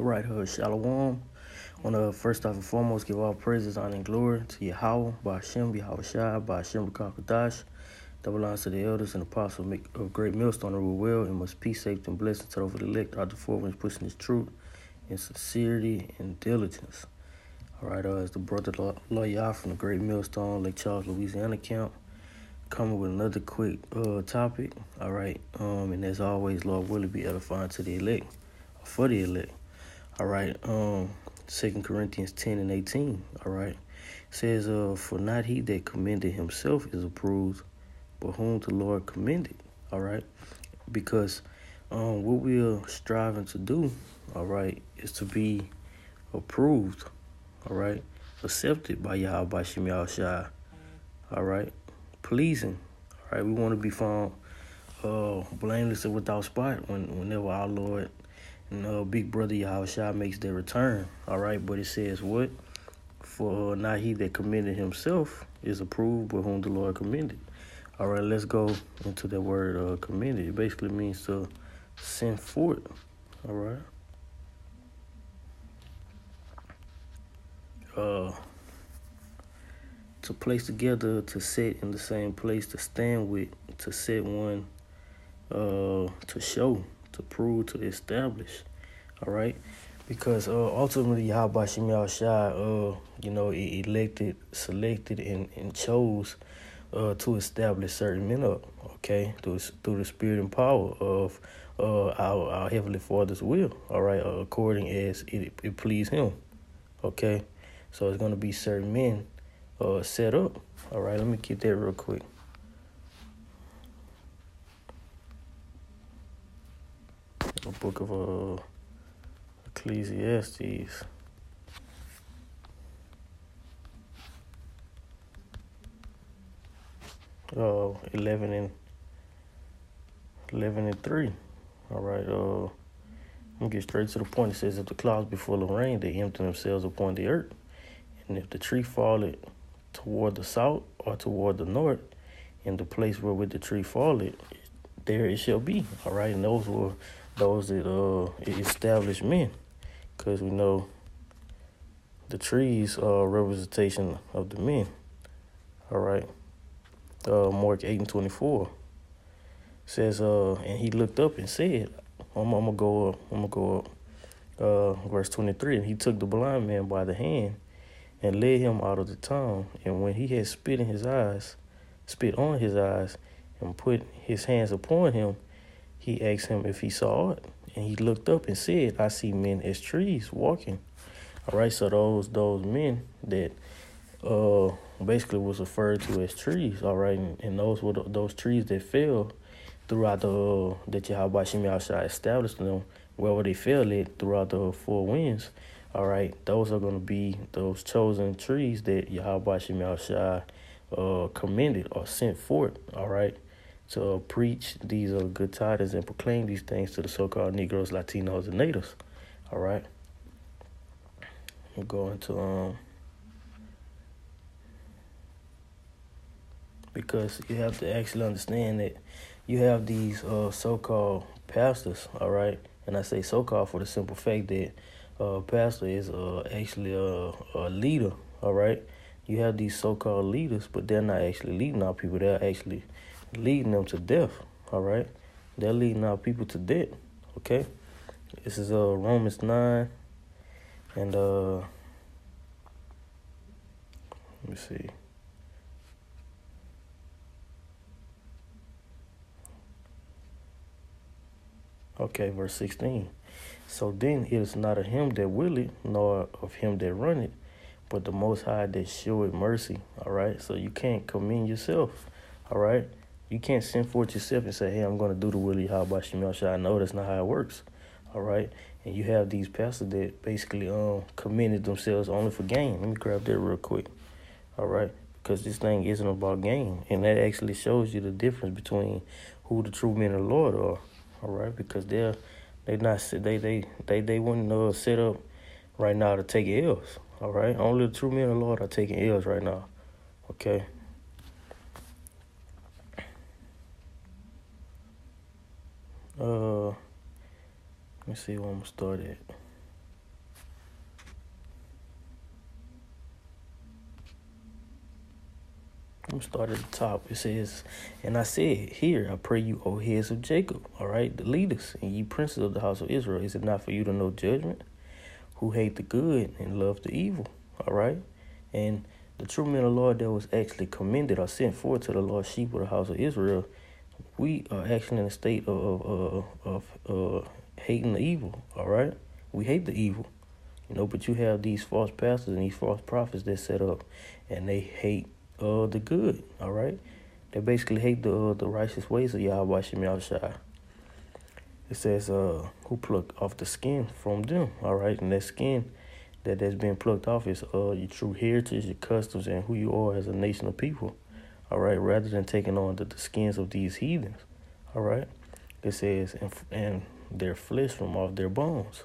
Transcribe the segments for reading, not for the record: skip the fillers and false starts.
All right, Shalom. I want to first off and foremost give all praises, honor, and glory to Yahweh, Ba'ashem, Yahweh Shai, Ba'ashem, Rakakadash. That belongs to the elders and apostles of great millstone and rule well, and must peace, safety, and blessings to over the elect out the four winds, pushing his truth in sincerity and diligence. All right, it's the brother Loyal from the Great Millstone, Lake Charles, Louisiana camp, coming with another quick topic. All right, and as always, Lord willing, be edifying to the elect, or for the elect. All right, 2 Corinthians 10 and 18, all right, says, for not he that commended himself is approved, but whom the Lord commended, all right, because what we are striving to do, all right, is to be approved, all right, accepted by Yahweh, by Shem Shai, all right, pleasing, all right, we want to be found blameless and without spot whenever our Lord and big brother Yahweh Shai makes their return, all right, but it says what? For not he that commended himself is approved, but whom the Lord commended. All right, let's go into that word commended. It basically means to send forth, all right? To place together, to set in the same place, to stand with, to set one, to show, to prove, to establish, all right? Because ultimately, Yahweh Shem Shai, it elected, selected, and chose to establish certain men up, okay, through the spirit and power of our Heavenly Father's will, all right, according as it pleased Him, okay? So it's going to be certain men set up, all right? Let me get that real quick. The book of Ecclesiastes. 11 and 3. All right, let me get straight to the point. It says, if the clouds be full of rain, they empty themselves upon the earth. And if the tree falleth toward the south or toward the north, in the place wherewith the tree falleth, there it shall be. All right, and those were those that established men, because we know the trees are a representation of the men. All right. Mark 8 and 24 says, and he looked up and said, I'm gonna go up. Verse 23, and he took the blind man by the hand and led him out of the town. And when he had spit on his eyes, and put his hands upon him, he asked him if he saw it. And he looked up and said, I see men as trees walking. All right, so those men that basically was referred to as trees, all right, and those were those trees that fell throughout that Yahweh Shem Shai established them, wherever they fell at throughout the four winds, all right, those are going to be those chosen trees that Yahweh Shem Shai commended or sent forth, all right, to preach these good tidings and proclaim these things to the so-called Negroes, Latinos, and natives, all right. We'll go into because you have to actually understand that you have these so-called pastors, all right? And I say so-called for the simple fact that pastor is actually a leader, all right? You have these so-called leaders, but they're not actually leading our people. They're actually leading them to death, all right? They're leading our people to death, okay? This is Romans 9, and let me see. Okay, verse 16. So then it is not of him that willeth, nor of him that runneth, but the Most High that showeth mercy. All right, so you can't commend yourself. All right, you can't send forth yourself and say, hey, I'm going to do the will of Yahweh Shem Shai. No, that's not how it works. All right, and you have these pastors that basically commended themselves only for gain. Let me grab that real quick. All right, because this thing isn't about gain, and that actually shows you the difference between who the true men of the Lord are. All right, because they wouldn't set up right now to take L's. All right, only the true men of the Lord are taking L's right now. Okay. Let me see where I'm gonna start at. I'm gonna start at the top. It says, "And I said, Hear, I pray you, O heads of Jacob, all right, the leaders, and ye princes of the house of Israel. Is it not for you to know judgment? Who hate the good and love the evil?" All right. And the true men of the Lord that was actually commended or sent forth to the lost sheep of the house of Israel, we are actually in a state of hating the evil. All right. We hate the evil. But you have these false pastors and these false prophets that set up, and they hate the good. All right. They basically hate the righteous ways of Yahweh Shem Yahushua. It says, who plucked off the skin from them. All right. And that skin that's been plucked off is your true heritage, your customs, and who you are as a nation of people. All right. Rather than taking on the skins of these heathens. All right. It says, and their flesh from off their bones.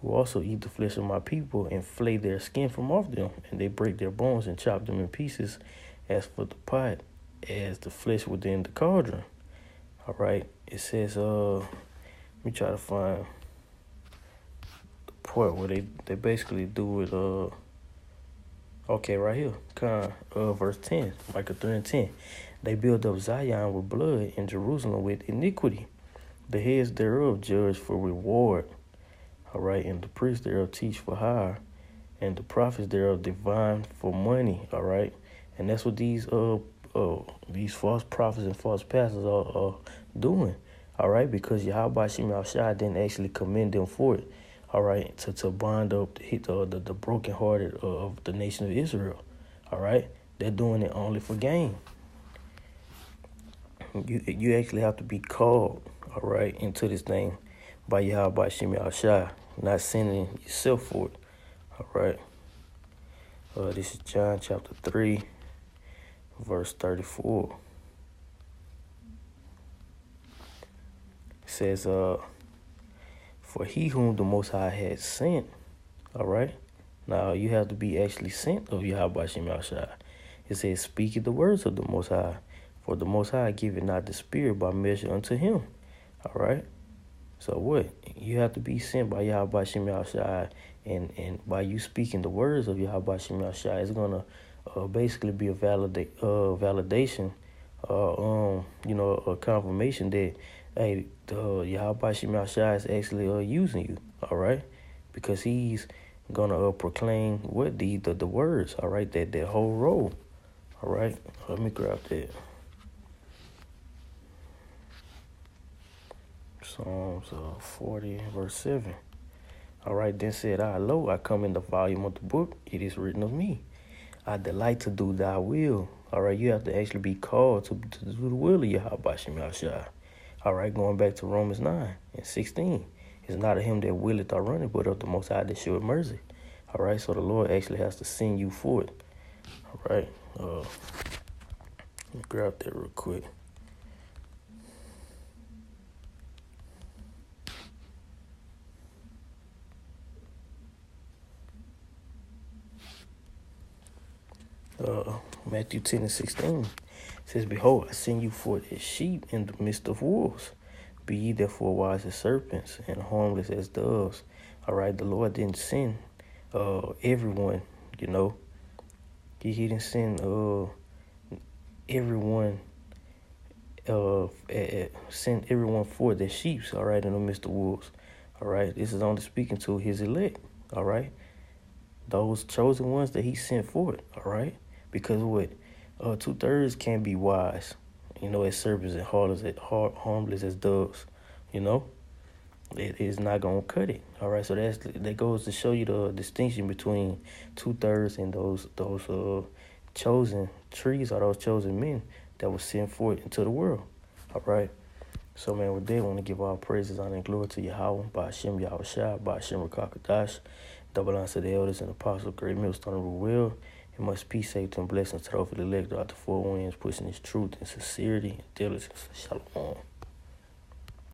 Who also eat the flesh of my people and flay their skin from off them, and they break their bones and chop them in pieces, as for the pot, as the flesh within the cauldron. All right. It says, let me try to find the part where they basically do it. Okay, right here, verse 10, Micah 3:10. They build up Zion with blood and Jerusalem with iniquity. The heads thereof judge for reward. All right, and the priests thereof teach for hire, and the prophets thereof divine for money. All right, and that's what these false prophets and false pastors are doing. All right, because Yahweh Shem Yahushua didn't actually commend them for it. All right, to bind up the brokenhearted of the nation of Israel. All right, they're doing it only for gain. You actually have to be called, all right, into this thing by Yahweh Shem Yahushua, not sending yourself for it. All right. This is John chapter 3, verse 34. It says, for he whom the Most High had sent, all right. Now you have to be actually sent of Yahweh Shem Yahushua. It says, speaketh the words of the Most High, for the Most High giveth not the Spirit by measure unto him. All right. So what? You have to be sent by Yahweh Shem Yahushua, and by you speaking the words of Yahweh Shem Yahushua, it's gonna basically be a validation, a confirmation that hey, Yahweh Shem Yahushua is actually using you. All right, because he's gonna proclaim what the words. All right, that whole role. All right, let me grab that. Psalms 40, verse 7. All right, then said I, lo, I come in the volume of the book. It is written of me. I delight to do thy will. All right, you have to actually be called to do the will of Yahweh Shem Yahushua. All right, going back to Romans 9 and 16. It's not of him that willeth or runneth, but of the Most High that showeth mercy. All right, so the Lord actually has to send you for it. All right, let me grab that real quick. Matthew 10 and 16 says, behold, I send you forth as sheep in the midst of wolves. Be ye therefore wise as serpents and harmless as doves. All right, the Lord didn't send everyone, He didn't send everyone send everyone forth as sheep, all right, in the midst of wolves. All right, this is only speaking to his elect, all right, those chosen ones that he sent forth, all right. Because what? 2/3 can be wise, as serpents and harmless as doves, It is not going to cut it, all right? So that goes to show you the distinction between 2/3 and those chosen trees or those chosen men that were sent forth into the world, all right? So, man, with that, I want to give all praises, honor, and glory to Yahweh, by Hashem Yahushua, by Hashem Rakakadash, double honor to the elders and apostles, great millstone of will. And much peace, safety, and blessings to the elect throughout the four winds, pushing his truth and sincerity and diligence. Shalom.